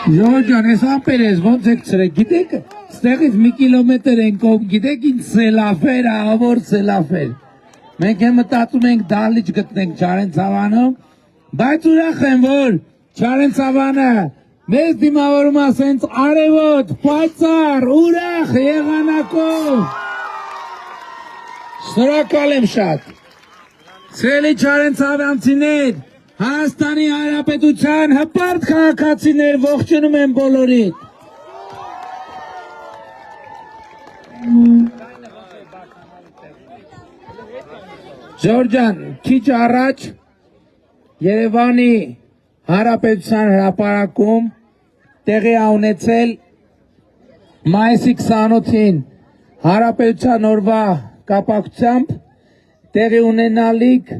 Ժողովրդյան, ես ամպերես ոնց եք ծրեք, գիտեք, ստեղից մի կիլոմետր են կողմ, գիտեք ինչ սելաֆեր, ավոր սելաֆեր։ Մենք եմ մտածում ենք դալիճ գտնենք Չարենցավանում, բայց ուրախ եմ, որ Չարենցավանը մեզ դիմավորում ասենց արևոտ, պայծառ, ուրախ եղանակով։ Շնորհակալ եմ շատ։ Սիրելի Չարենցավյանցիներ, Հայաստանի Հանրապետության հպարտ քաղաքացիներ, ողջունում եմ բոլորիդ։ Ժորժան, քիչ առաջ Երևանի Հանրապետության հրապարակում տեղի է ունեցել մայիսի 28-ին Հանրապետության օրվա կապակցությամբ տեղի ունենալիք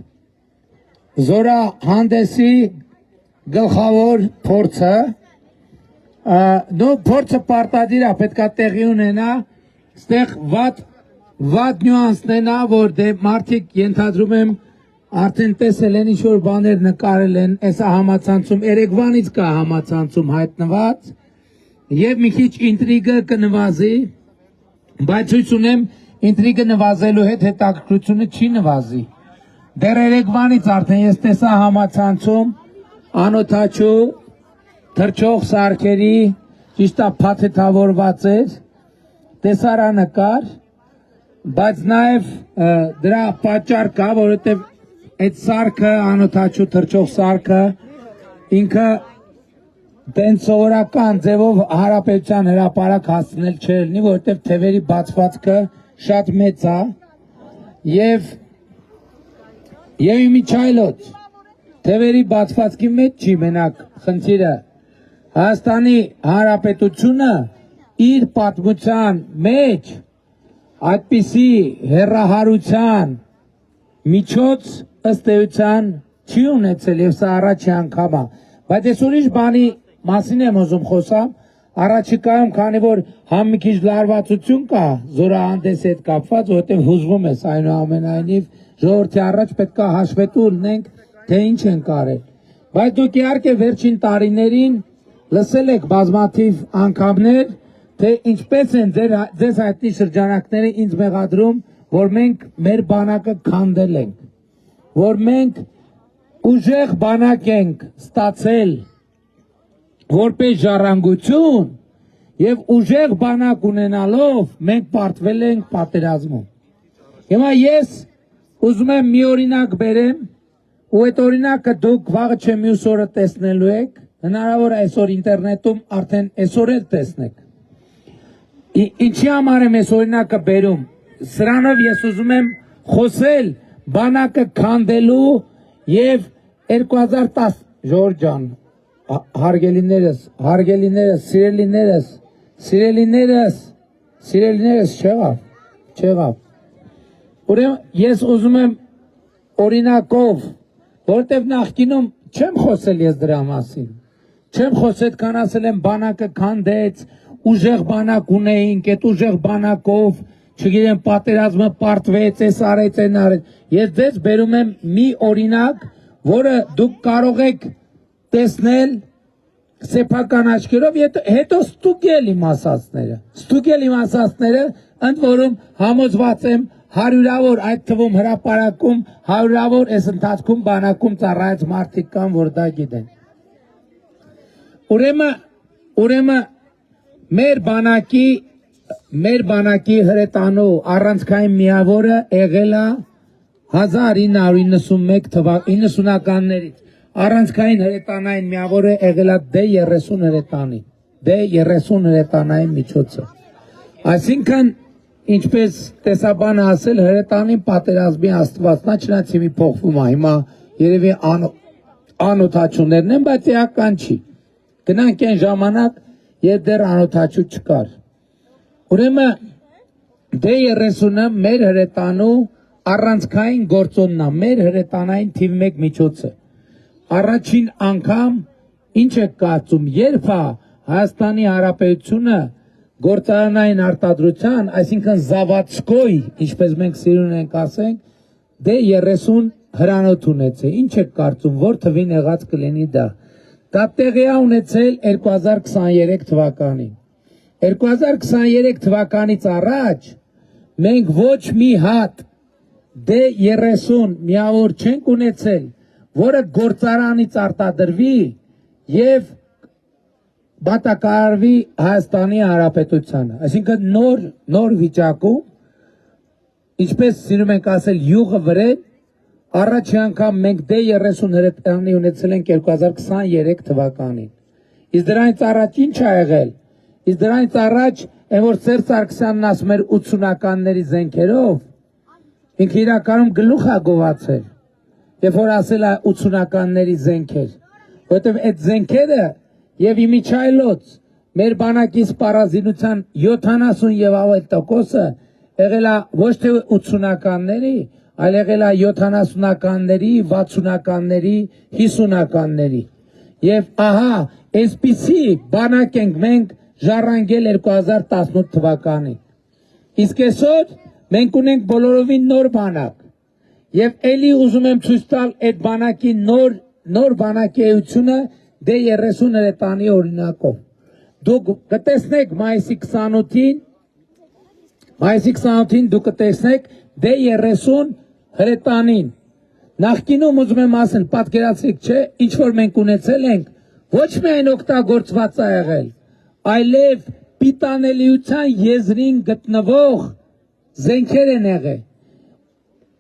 զորահանդեսի գլխավոր փորձը, փորձը պարտադիր է, պետք է տեղի ունենա, ստեղ վատ նյուանսներն է, որ մարդիկ ենթադրում եմ արդեն տեսել են, ինչ-որ բաներ նկարել են, այսա համացանցում, երեկվանից կա համացանցում հայտնված, և մի քիչ ինտրիգը կնվազի, բայց ցույց ունեմ, ինտրիգը նվազելու հետ հետաքրքրությունը չի նվազի։ Դեռ երեկվանից արդեն ես տեսա համացանցում անօթաչու թռչող սարքերի ճիշտ է փաթեթավորված էր տեսարանկար, բայց նաև դրա պատճառ կա, որովհետև այդ սարքը անօթաչու թռչող սարքը ինքը տենց սովորական ձևով Հանրապետության հրապարակ հասցնել չէր լինի, որովհետև թևերի բացվածքը շատ մեծ է Եվ իմիջայլոց, թևերի բացվածքի մեջ չի մենակ խնդիրը, Հայաստանի Հանրապետությունը իր պատմության մեջ այդպիսի հեռահարության միջոց ըստ էության չի ունեցել և սա առաջի անգամ է, բայց ես ուրիշ բանի մասին եմ ուզում խոսամ, առաջիկայում քանի որ համ մի քիչ լարվածություն կա զորահանդեսի հետ կապված, որովհետև հուզվում ես այնուամենայնիվ ժողովրդի առաջ պետք է հաշվետու լինենք, թե ինչ ենք արել։ Բայց դուք իհարկե վերջին տարիներին լսել եք բազմաթիվ անգամներ, թե ինչպես են ձեզ հայտնի շրջանակները ինձ մեղադրում, որ մենք մեր բանակը քանդել ենք, որ մենք ուժեղ բանակ ենք ստացել որպես ժառանգություն և ուժեղ բանակ ունենալով մենք պարտվել ենք պատերազմում։ Հիմա ես ուզում եմ մի օրինակ բերեմ, ու այդ օրինակը դուք վաղը չէ մյուս օրը տեսնելու եք, հնարավոր այսօր ինտերնետում արդեն այսօր էլ տեսնեք։ Ինչի համար եմ այս օրինակը բերում, սրանով ես ուզում եմ խոսել բանակը քանդելու և 2010 Ժորժ ջան, հարգելիներս, սիրելիներս չեղավ։ Ուրեմն ես ուզում եմ օրինակով, որտև նախկինում չեմ խոսել ես դրա մասին, չեմ խոսել, քան ասել եմ բանակը քանդեց, ուժեղ բանակ ունեինք, այդ ուժեղ բանակով, չգիտեմ, պատերազմը պարտվեց, այս արեց, այն արեց, ես ձեզ բերում եմ մի օրինակ, որը դուք կարող եք տեսնել սեփական աչքերով, հետո ստուգել իմ ասածները, ընդ որում համոզված եմ հարյուրավոր այդ թվում հրապարակում, հարյուրավոր այս ընթացքում բանակում ծառայած մարդիկ կան, որ դա գիտեն։ Ուրեմն մեր բանակի հրետանու առանցքային միավորը եղել է 1991-90-ականներից, առանցքային հրետանային միավորը եղել է D30 հրետանի, D30 հրետանային միջոցը, այսինքն ինչպես տեսաբանը ասել, հրետանին պատերազմի աստվածնա չնայած մի փոխվում է, հիմա երևի անօթաչուներն են, բայց էական չի։ Գնանք այն ժամանակ, երբ դեռ անօթաչու չկար։ Ուրեմն D30-ը մեր հրետանու առանցքային գործոնն է, մեր հրետանային թիվ 1 միջոցը։ Առաջին անգամ ինչ է կարծում, երբ է Հայաստանի Հանրապետությունը գործարանային արտադրության, այսինքն Զավադսկոյ, ինչպես մենք սիրուն ենք ասենք, D30 հրանոթ ունեցե, ինչ եք կարծում, որ թվին եղած կլինի դա, դա տեղի է ունեցել 2023 թվականին։ 2023 թվականից առաջ մենք ոչ մի հատ D30 միավոր չենք ունեցել, որը գործարանից արտադրվի եւ բատակարարվի Հայաստանի Հանրապետությանը։ Այսինքն նոր վիճակում, ինչպես սիրում ենք ասել, յուղը վրեն, առաջի անգամ մենք D30 հրետանի ունեցել ենք 2023 թվականին։ Իսկ դրանից առաջ ինչ ա եղել։ Իսկ դրանից առաջ, այն որ Սերժ Սարգսյանն ասում էր 80-ականների զենքերով, ինքը իրականում գլուխ ա գովացել, երբ որ ասել է 80-ականների զենքեր, որովհետև այդ զենքերը եւ իմիջայլոց մեր բանակի սպառազինության 70 եւ ավել տոկոսը եղել է ոչ թե 80-ականների, այլ եղել է 70-ականների, 60-ականների, 50-ականների։ Եվ ահա, այսպիսի բանակ ենք մենք ժառանգել 2018 թվականին։ Իսկ այսօր մենք ունենք բոլորովին նոր բանակ։ Եվ էլի ուզում եմ ցույց տալ այդ բանակի նոր բանակի էությունը D30 հրետանի օրինակով։ Դուք կտեսնեք մայիսի 28-ին դուք կտեսնեք D30 հրետանին։ Նախկինում ուզում եմ ասել, պատկերացրեք, չէ, ինչ որ մենք ունեցել ենք, ոչ միայն օգտագործված է եղել, այլև պիտանելիության եզրին գտնվող զենքեր են եղել։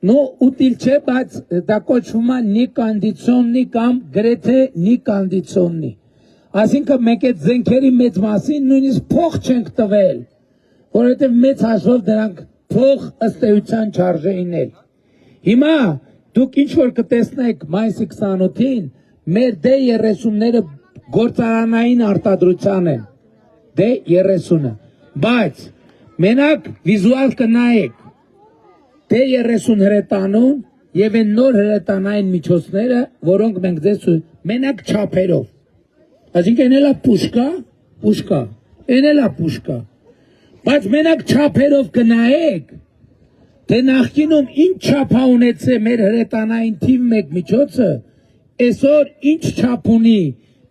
Ну, ուտիլ չէ, բայց դա կոչվում է նիկանդիցիոննի կամ գրեթե նիկանդիցիոննի։ Այսինքն մենք այդ զենքերի մեծ մասին նույնիսկ փող չենք տվել, որովհետև մեծ հաշվով դրանք փող ըստ էության չարժեին էլ։ Հիմա դուք ինչ որ կտեսնեք մայիսի 28-ին, մեր D30-ները գործարանային արտադրության են, D30-ը, բայց մենակ վիզուալ կնայեք D30 հրետանուն եւ այն նոր հրետանային միջոցները, որոնք մենք ձեզ մենակ չափերով։ Այսինքն էլա պուշկա, էլա պուշկա։ Բայց մենակ չափերով կնայեք, թե նախկինում ինչ չափ ա ունեցել մեր հրետանային թիվ 1 միջոցը, այսօր ինչ չափ ունի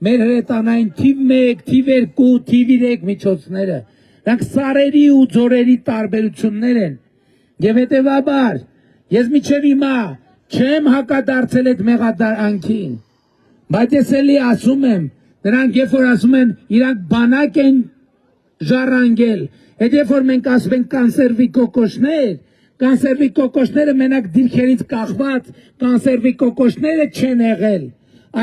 մեր հրետանային թիվ 1, թիվ 2, թիվ 3 միջոցները։ Դրանք սարերի ու ձորերի տարբերություններ են։ Եվ հետևաբար, ես միջև հիմա չեմ հակադարձել այդ մեղադրանքին, բայց ես էլի ասում եմ, նրանք երբ որ ասում են, իրանք բանակ են ժառանգել, այդ երբ որ մենք ասում ենք կանսերվի կոկոշները մենակ դիրքերից կախված կանսերվի կոկոշները չեն եղել,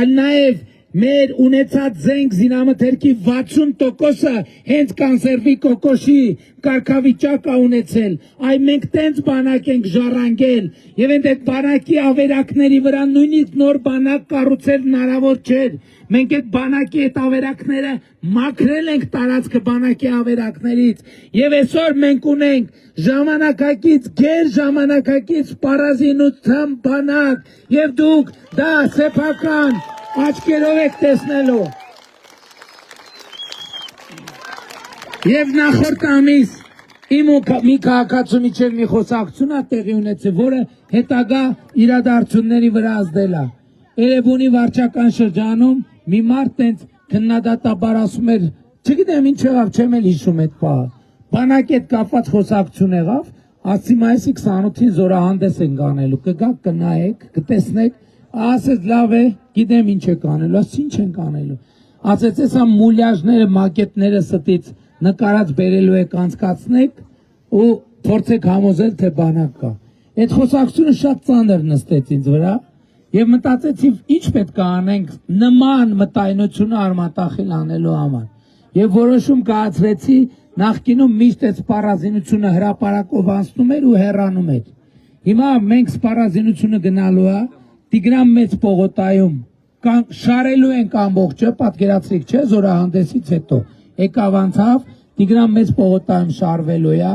այլ նաև մեր ունեցած զենք զինամթերքի 60%-ը հենց կանսերվի կոկոշի կարգավիճակ ա ունեցել, այ մենք տենց բանակ ենք ժառանգել եւ այդ բանակի ավերակների վրա նույնիսկ նոր բանակ կառուցել հնարավոր չէր, մենք այդ բանակի այդ ավերակները մաքրել ենք տարածքը բանակի ավերակներից եւ այսօր մենք ունենք ժամանակակից գերժամանակակից պարազինության բանակ եւ դուք դա սեփական աչքերով եք տեսնելու։ Եվ նախորդ ամիս իմ մի քաղաքացու միջև մի խոսակցություն ա տեղի ունեցել, որը հետագա իրադարձությունների վրա ազդել ա։ Երևանի վարչական շրջանում մի մարդ տենց քննադատաբար ասում էր, չգիտեմ ինչ եղավ, չեմ էլ հիշում այդ պահը։ Բանակի հետ կապված խոսակցություն եղավ, ասի մայիսի 28-ին զորահանդես են անելու, կգաք կնայեք, կտեսնեք, ասեց լավ է, գիտեմ ինչ եք անելու, ասց ինչ ենք անելու։ Ասեց հեսա մուլյաժները, մակետները ստից նկարած բերելու եք անցկացնեք ու փորձեք համոզել, թե բանակ կա։ Այդ խոսակցությունը շատ ծանր նստեց ինձ վրա եւ մտածեցի ինչ պետք է անենք նման մտայնությունը արմատախիլ անելու համար։ Եվ որոշում կայացրեցի նախկինում միշտ այդ սպառազինությունը հրապարակով անցնում էր ու հեռանում էր։ Հիմա մենք սպառազինությունը գնալու է Տիգրան մեծ պողոտայում շարելու ենք ամբողջը, պատկերացրիք չէ, զորահանդեսից հետո եկավ անցավ, Տիգրան մեծ պողոտայում շարվելու է,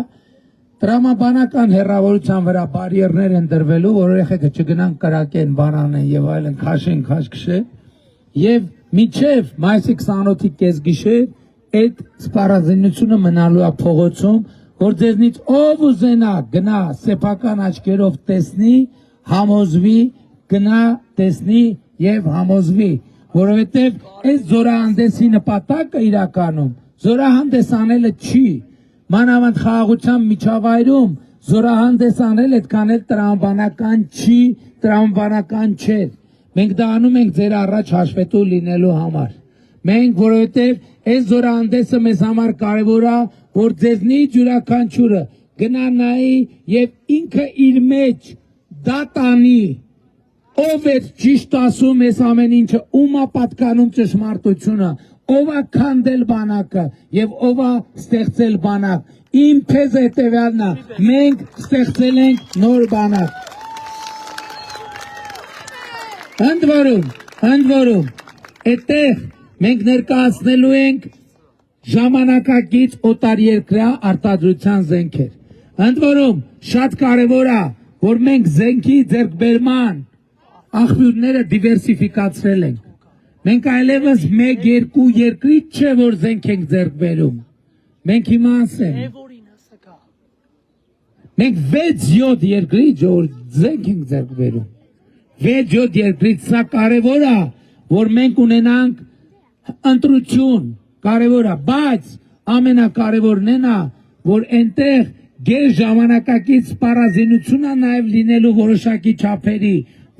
տրամաբանական հեռավորության վրա բարիերներ են դրվելու, որ երեխեքը չգնան կրակեն, բանանեն եւ այլն, քաշեն, քաշքշեն, եւ մինչեւ մայիսի 28-ի կեսգիշեր այդ սպառազինությունը մնալու է փողոցում, որ ձեզնից ով ուզենա գնա սեփական աչքերով տեսնի, համոզվի, գնա տեսնի եւ համոզվի, որովհետև այս զորահանդեսի նպատակը իրականում զորահանդես անելը չի, մանավանդ խաղաղության միջավայրում զորահանդես անել այդքան էլ տրամաբանական չի, տրամաբանական չէ։ Մենք դա անում ենք ձեր առաջ հաշվետու լինելու համար։ Մենք, որովհետև այս զորահանդեսը մեզ համար կարևոր է, որ ձեզնից յուրաքանչյուրը գնա նայի եւ ինքը իր մեջ դա տանի, ով է ճիշտ ասում այս ամեն ինչը, ում է պատկանում ճշմարտությունը, ով է քանդել բանակը եւ ով է ստեղծել բանակ։ Իմ թեզը հետեւյալն է, մենք ստեղծել ենք նոր բանակ։ Ընդ որում, այդտեղ մենք ներկայացնելու ենք ժամանակակից օտարերկրյա արտադրության զենքեր։ Ընդ որում, շատ կարևոր է, որ մենք զենքի ձեռքբերման աղբյուրները դիվերսիֆիկացրել ենք։ Մենք այլևս 1-2 երկրից չէ, որ զենք ենք ձեռք բերում։ Մենք հիմա ասեմ։ Մենք 6-7 երկրից որ զենք ենք ձեռք բերում։ 6-7 երկրից սա կարևոր է, որ մենք ունենանք ընտրություն, կարևոր է, բայց ամենակարևորն է նա, որ այնտեղ գեր ժամանակակից սպառազինություն է նաև լինելու որոշակի չափերի,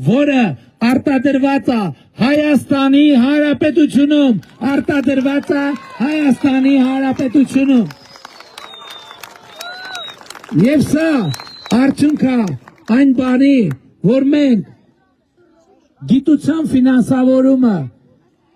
որը արտադրված է Հայաստանի Հանրապետությունում, արտադրված է Հայաստանի Հանրապետությունում։ Եվ սա արդյունքը այն բանի, որ մենք գիտության ֆինանսավորումը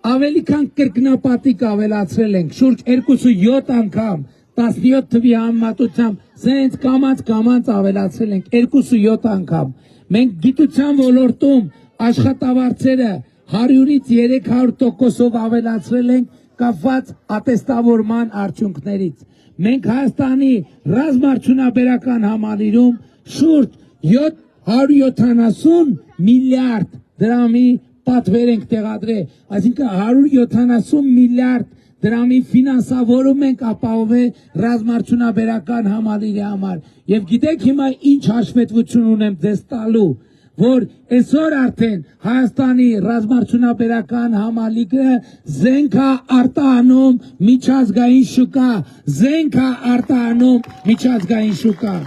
ավելի քան կրկնապատիկ ավելացրել ենք, շուրջ 2.7 անգամ 17 թվի համեմատությամբ սենց կամած ավելացրել ենք 2.7 անգամ։ Մենք գիտության ոլորտում աշխատավարձերը 100-ից 300%-ով ավելացրել ենք կապված ատեստավորման արդյունքներից։ Մենք Հայաստանի ռազմաարդյունաբերական համալիրում շուրջ 170 միլիարդ դրամի պատվեր ենք տեղադրել, այսինքն 170 միլիարդ դրամի ֆինանսավորում ենք ապահովել ռազմաարդյունաբերական համալիրի համար։ Եվ գիտեք հիմա ինչ հաշվետվություն ունեմ ձեզ տալու, որ այսօր արդեն Հայաստանի ռազմաարդյունաբերական համալիրը զենք է արտահանում միջազգային շուկա, զենք է արտահանում միջազգային շուկա։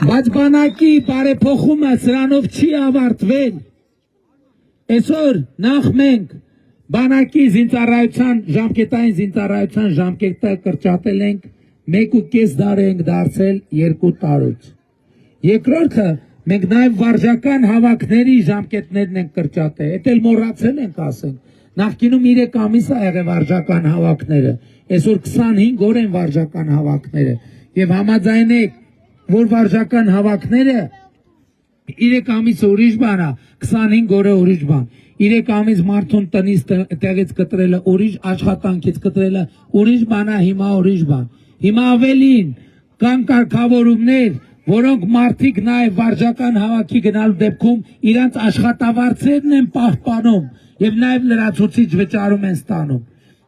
Բայց բանակի բարեփոխումը սրանով չի ավարտվել։ Այսօր նախ մենք բանակի զինծառայության ժամկետային զինծառայության ժամկետը կրճատել ենք 1.5 տարի ենք դարձել 2 տարուց։ Երկրորդը մենք նաև վարժական հավաքների ժամկետներն ենք կրճատել, դա էլ մոռացել ենք ասենք։ Նախկինում 3 ամիս է եղել վարժական հավաքները, այսօր 25 օր են վարժական հավաքները եւ համաձայնեք, որ վարժական հավաքները 3 ամիսը ուրիշ բան է, 25 օրը ուրիշ բան։ 3 ամիս մարդուն տնից տեղից կտրելը ուրիշ, աշխատանքից կտրելը ուրիշ բան է, հիմա ուրիշ բան։ Հիմա ավելին կան կարգավորումներ, որոնք մարդիկ նաև վարժական հավաքի գնալու դեպքում իրանց աշխատավարձերն են պահպանում եւ նաև լրացուցիչ վճարում են ստանում։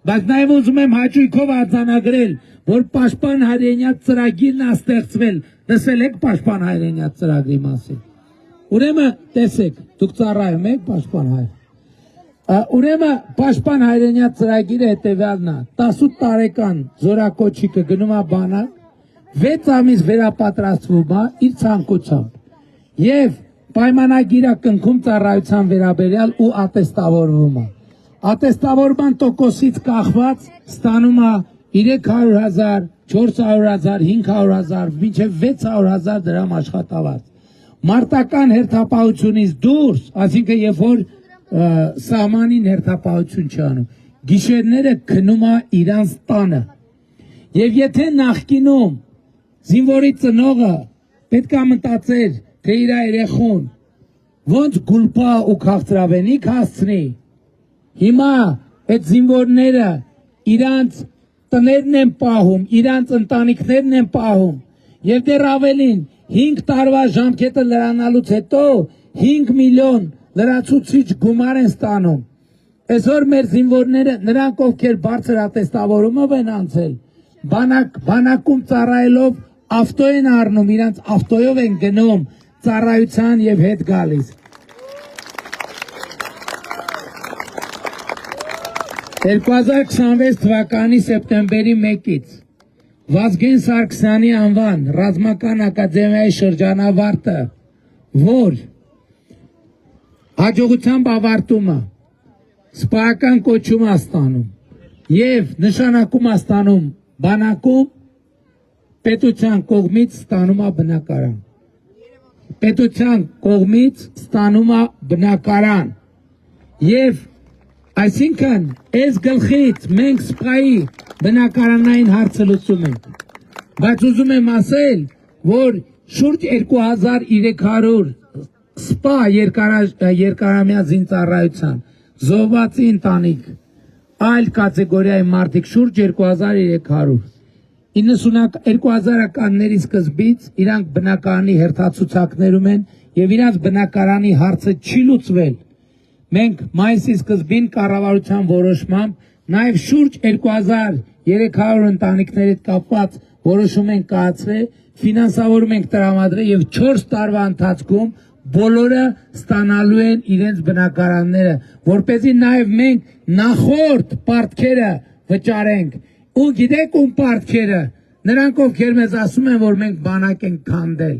Բայց նաև ուզում եմ հաճույքով արձանագրել, որ Պաշտպան հայրենիաց ծրագիրն է ստեղծվել։ Լսել եք Պաշտպան հայրենիաց ծրագրի մասին։ Ուրեմն տեսեք, դուք ծառայում եք Պաշտպան հայր։ Ուրեմն Պաշտպան հայրենիաց ծրագիրը հետևյալն է. 18 տարեկան զորակոչիկը գնում է բանակ, 6 ամիս վերապատրաստվում է իր ցանկությամբ եւ պայմանագիր է կնքում ծառայության վերաբերյալ ու ատեստավորվում է։ Ատեստավորման տոկոսից կախված ստանում է 300,000, 400,000, 500,000, մինչև 600,000 դրամ աշխատավարձ։ Մարտական հերթապահությունից դուրս, այսինքն երբ որ սահմանին հերթապահություն չանում, գիշերները քնում է իրանց տանը։ Եվ եթե նախկինում զինվորի ծնողը պետք է մտածեր, թե իր երեխուն ոնց գուլպա ու քաղցրավենիք հասցնի, հիմա այդ զինվորները իրանց տներն են պահում, իրանց ընտանիքներն են պահում, եւ դեռ ավելին 5 տարվա ժամկետը լրանալուց հետո 5 միլիոն լրացուցիչ գումար են ստանում։ Այսօր մեր զինվորները, նրանք ովքեր բարձր ատեստավորումով են անցել, բանակում ծառայելով ավտո են առնում, իրանց ավտոյով են գնում ծառայության եւ հետ գալիս։ 2026 թվականի սեպտեմբերի 1-ից Վազգեն Սարգսյանի անվան ռազմական ակադեմիայի շրջանավարտը, որ հաջողությամբ ավարտում է, սպայական կոչում է ստանում եւ նշանակում է ստանում բանակում, պետության կողմից ստանում է բնակարան։ Պետության կողմից ստանում է բնակարան եւ այսինքն այս գլխից մենք սպայի բնակարանային հարցը լուծում ենք, բայց ուզում եմ ասել, որ շուրջ 2300 սպա երկարամյա զինծառայության զոհվածի ընտանիք, այլ կատեգորիայի մարդիկ շուրջ 2300 2000-ականների սկզբից իրանք բնակարանի հերթացուցակներում են եւ իրանք բնակարանի հարցը չի լուծվել։ Մենք մայիսի սկզբին կառավարության որոշմամբ նաեւ շուրջ 2300 ընտանիքների հետ կապված որոշում ենք կայացրել, ֆինանսավորում ենք տրամադրել եւ 4 տարվա ընթացքում բոլորը ստանալու են իրենց բնակարանները, որպեսզի նաեւ մենք նախորդ պարտքերը վճարենք։ Ու գիտեք ում պարտքերը, նրանք ովքեր մեզ ասում են, որ մենք բանակ ենք քանդել։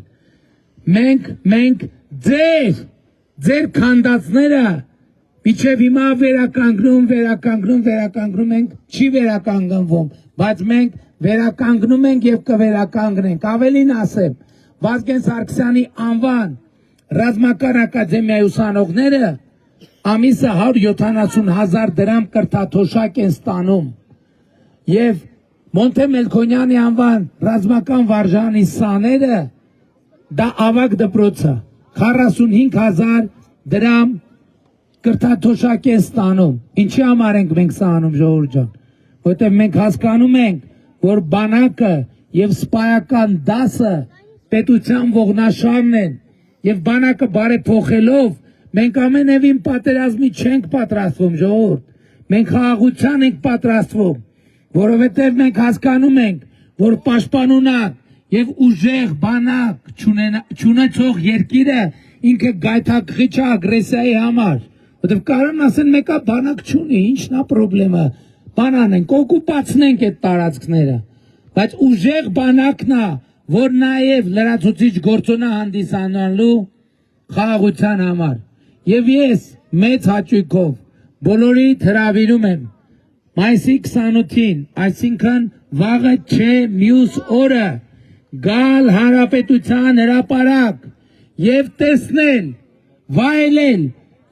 Մենք ձեր քանդածները իջև հիմա վերականգնում ենք, չի վերականգնվում, բայց մենք վերականգնում ենք եւ կվերականգնենք։ Ավելին ասեմ, Վազգեն Սարգսյանի անվան ռազմական ակադեմիայի ուսանողները ամիսը 170,000 դրամ կրթաթոշակ են ստանում եւ Մոնթե Մելքոնյանի անվան ռազմական վարժանի սաները դա ավագ դպրոցը 45,000 դրամ կրթաթոշակ են ստանում։ Ինչի համար ենք մենք սա անում, ժողովուրդ ջան, որտեղ մենք հասկանում ենք, որ բանակը եւ սպայական դասը պետության ողնաշարն են եւ բանակը բարեփոխելով մենք ամենևին պատերազմի չենք պատրաստվում, ժողովուրդ, մենք խաղաղության ենք պատրաստվում, որովհետև մենք հասկանում ենք, որ պաշտպանունակ եւ ուժեղ բանակ չունեցող երկիրը ինքը գայթակղիչ է ագրեսիայի համար, որովհետև կարող ասեն մեկը բանակ չունի, ինչն է խնդրեմը, բան անենք, օկուպացնենք այդ տարածքները, բայց ուժեղ բանակն է, որ նաեւ լրացուցիչ գործոնը հանդիսանալու խաղաղության համար։ Եվ ես մեծ հաճույքով բոլորիդ հրավիրում եմ մայիսի 28-ին, այսինքն վաղը չէ մյուս օրը գալ Հանրապետության հրապարակ եւ տեսնել, վայելել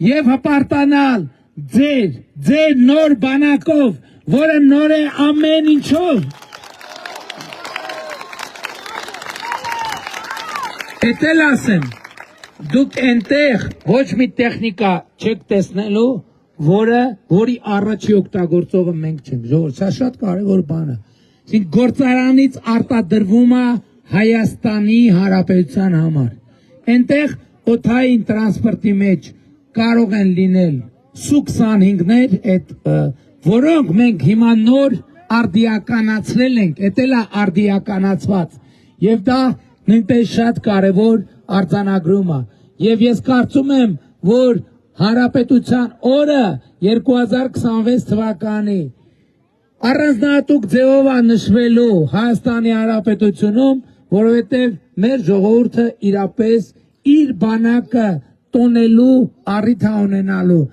եւ հպարտանալ ձեր նոր բանակով, որը նոր է ամեն ինչով։ Էտել ասեմ, դուք այնտեղ ոչ մի տեխնիկա չեք տեսնելու, որի առաջի օգտագործողը մենք չենք, ժողովուրդ, սա շատ կարևոր բան է։ Այսինքն գործարանից արտադրվում է Հայաստանի Հանրապետության համար։ Այնտեղ օդային տրանսպորտի մեջ կարող են լինել Su-25-ներ, որոնք մենք հիմա նոր արդիականացրել ենք, էտել է արդիականացված, եւ դա նույնպես շատ կարևոր արձանագրում է։ Եվ ես կարծում եմ, որ Հանրապետության օրը 2026 թվականի առանձնահատուկ ձևով է նշվելու Հայաստանի Հանրապետությունում, որովհետև մեր ժողովուրդը իրապես իր բանակը տոնելու առիթ ունենալու,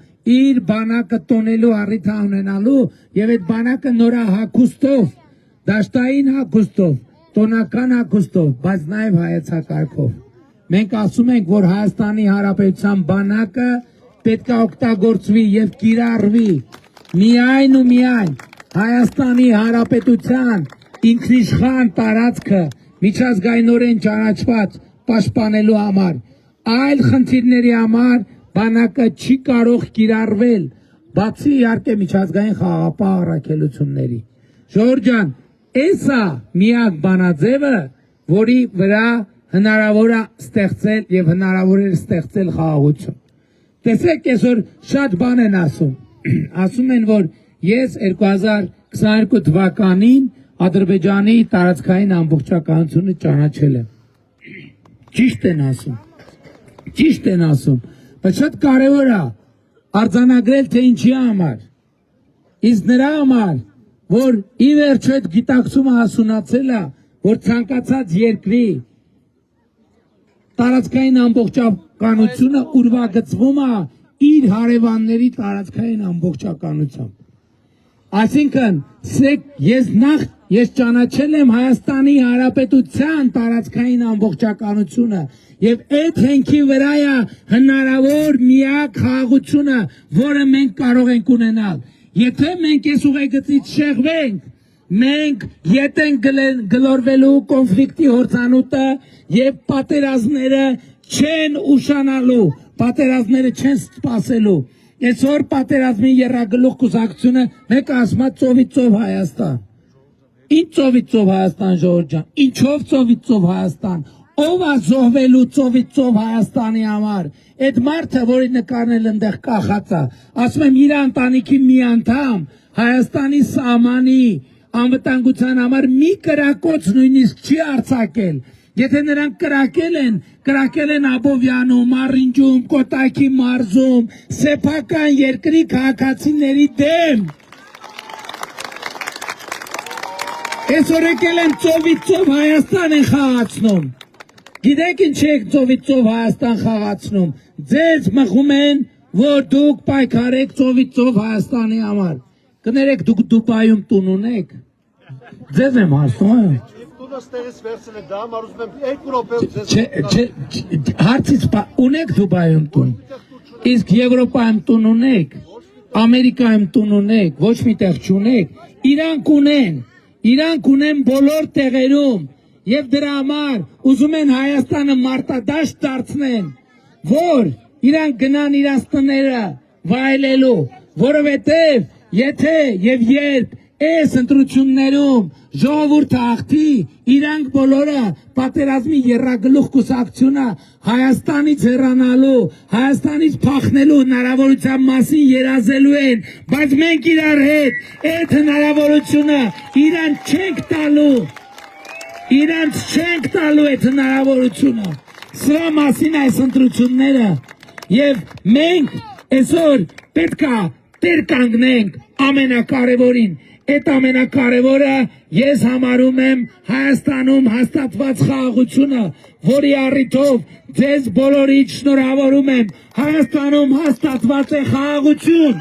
եւ այդ բանակը նորահագուստով, դաշտային հագուստով, տոնական հագուստով, բայց նաեւ հայեցակարգով։ Մենք ասում ենք, որ Հայաստանի Հանրապետության բանակը պետք է օգտագործվի եւ կիրառվի միայն ու միայն Հայաստանի Հանրապետության ինքնիշխան տարածքը միջազգայինորեն ճանաչված պաշտպանելու համար, այլ խնդիրների համար բանակը չի կարող կիրառվել, բացի իհարկե միջազգային խաղաղապահ առաքելությունների։ Ժողովուրդ ջան, էսա միակ բանաձևը, որի վրա հնարավոր է ստեղծել եւ հնարավոր է ստեղծել խաղաղություն։ Տեսեք, այսօր շատ բան են ասում են, որ ես 2022 թվականին Ադրբեջանի տարածքային ամբողջականությունը ճանաչել եմ։ Ճիշտ են ասում, բայց շատ կարևոր է արձանագրել, թե ինչի համար։ Իսկ նրա համար, որ ի վերջո այդ գիտակցումը հասունացել է, որ ցանկացած երկրի տարածքային ամբողջականությունը ուրվագծվում է իր հարևանների տարածքային ամբողջականությամբ։ Այսինքն, ես ճանաչել եմ Հայաստանի Հանրապետության տարածքային ամբողջականությունը եւ այդ հենքի վրա է հնարավոր միակ խաղաղությունը, որը մենք կարող ենք ունենալ։ Եթե մենք այս ուղեգծից շեղվենք, մենք ետ ենք գլորվելու կոնֆլիկտի հորձանուտը եւ պատերազմները չեն ուշանալու, պատերազմները չեն սպասելու։ Այսօր պատերազմի եռագլուխ կուսակցությունը մեկը ասում է ծովից ծով Հայաստան։ Ինչ ծովից ծով Հայաստան, ժողովուրդ ջան, ինչով ծովից ծով Հայաստան, ով է զոհվելու ծովից ծով Հայաստանի համար։ Այդ մարդը, որի նկարն էլ այնտեղ կախած է, ասում եմ իր ընտանիքի մի անդամ Հայաստանի սահմանի անվտանգության համար մի կրակոց նույնիսկ չի արձակել։ Եթե նրանք կրակել են Աբովյանում, Մարինջում, Կոտայքի մարզում, սեփական երկրի քաղաքացիների դեմ։ Այսօր եկել են ծովից ծով Հայաստան են խաղացնում։ Գիտեք ինչ եք ծովից ծով Հայաստան խաղացնում։ Ձեզ մխում են, որ դուք պայքարեք ծովից ծով Հայաստանի համար։ Կներեք դուք Դուբայում տուն ունեք։ Ձեզ եմ հարցնում։ Հարցից ունեք Դուբայում տուն, իսկ Եվրոպայում տուն ունեք, Ամերիկայում տուն ունեք, ոչ միտեղ չունեք, իրանք ունեն բոլոր տեղերում եւ դրա համար ուզում են Հայաստանը մարտադաշտ դարձնեն, որ իրանք գնան իրանց տները վայելելու, որովհետեւ եթե եւ երբ այս ընտրություններում ժողովուրդը հաղթի, իրանք բոլորը պատերազմի եռագլուխ կուսակցությունը Հայաստանից հեռանալու, Հայաստանից փախնելու հնարավորության մասին երազելու են, բայց մենք իրար հետ այդ հնարավորությունը իրանք չենք տալու այդ հնարավորությունը։ Սրա մասին այս ընտրությունները եւ մենք այսօր պետքա տեր կանգնենք ամենակարևորին։ Այդ ամենակարևորը ես համարում եմ Հայաստանում հաստատված խաղաղությունը, որի առիթով ձեզ բոլորիդ շնորհավորում եմ։ Հայաստանում հաստատված է խաղաղություն։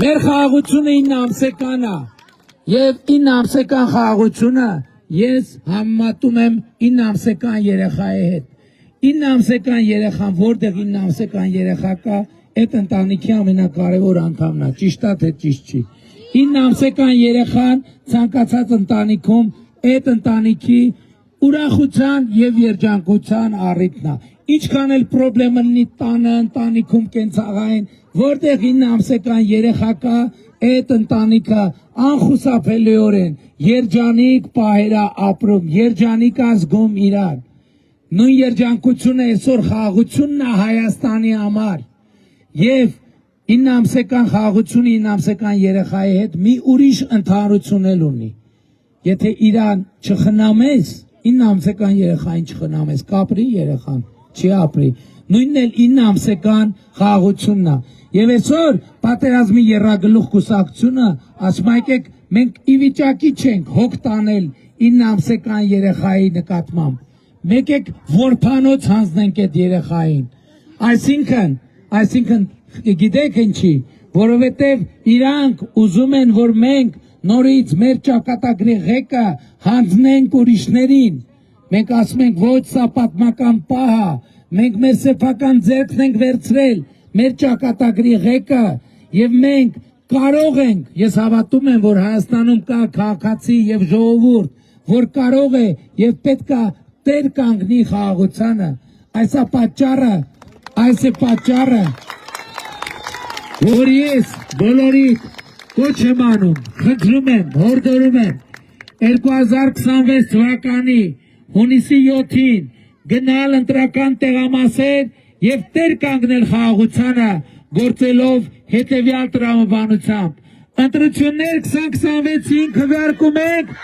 Մեր խաղաղությունը 9 ամսեկան է եւ 9 ամսեկան խաղաղությունը ես համեմատում եմ 9 ամսեկան երեխայի հետ։ 9 ամսեկան երեխան, որտեղ 9 ամսեկան երեխա կա, այդ ընտանիքի ամենակարևոր անդամն է, ճիշտ է թե ճիշտ չի։ 9 ամսեկան երեխան ցանկացած ընտանիքում այդ ընտանիքի ուրախության եւ երջանկության առիթն է։ Ինչքան էլ խնդրեմ լինի տանը ընտանիքում կենցաղային, որտեղ 9 ամսեկան երեխա կա, այդ ընտանիքը անխուսափելիորեն երջանիկ պահեր է ապրում, երջանիկ է զգում իրար։ Նույն երջանկությունը այսօր խաղաղությունն է Հայաստանի համար։ Եվ 9 ամսեկան խաղաղությունը 9 ամսեկան երեխայի հետ մի ուրիշ ընդհանրություն էլ ունի։ Եթե իրան չխնամես, 9 ամսեկան երեխային չխնամես, կապրի երեխան, չի ապրի։ Նույնն էլ 9 ամսեկան խաղաղությունն է։ Եվ այսօր պատերազմի եռագլուխ կուսակցությունը ասում է եկեք մենք ի վիճակի չենք հոգ տանել 9 ամսեկան երեխայի նկատմամբ։ Եկեք որփանոց հանձնենք այդ երեխային։ Այսինքն գիտեք ինչի, որովհետև իրանք ուզում են, որ մենք նորից մեր ճակատագրի ղեկը հանձնենք ուրիշներին։ Մենք ասում ենք ոչ, սա պատմական պահ է, մենք մեր սեփական ձեռքն ենք վերցրել, մեր ճակատագրի ղեկը եւ մենք կարող ենք, ես հավատում եմ, որ Հայաստանում կա քաղաքացի եւ ժողովուրդ, որ կարող է եւ պետք է տեր կանգնի խաղաղությանը։ Այս է պատճառը, որ ես բոլորիդ կոչ եմ անում, խնդրում եմ, հորդորում եմ 2026 թվականի հունիսի 7-ին գնալ ընտրական տեղամասեր եւ տեր կանգնել խաղաղությանը, գործելով հետեւյալ տրամաբանությամբ։ Ընտրություններ 2026-ին քվեարկում ենք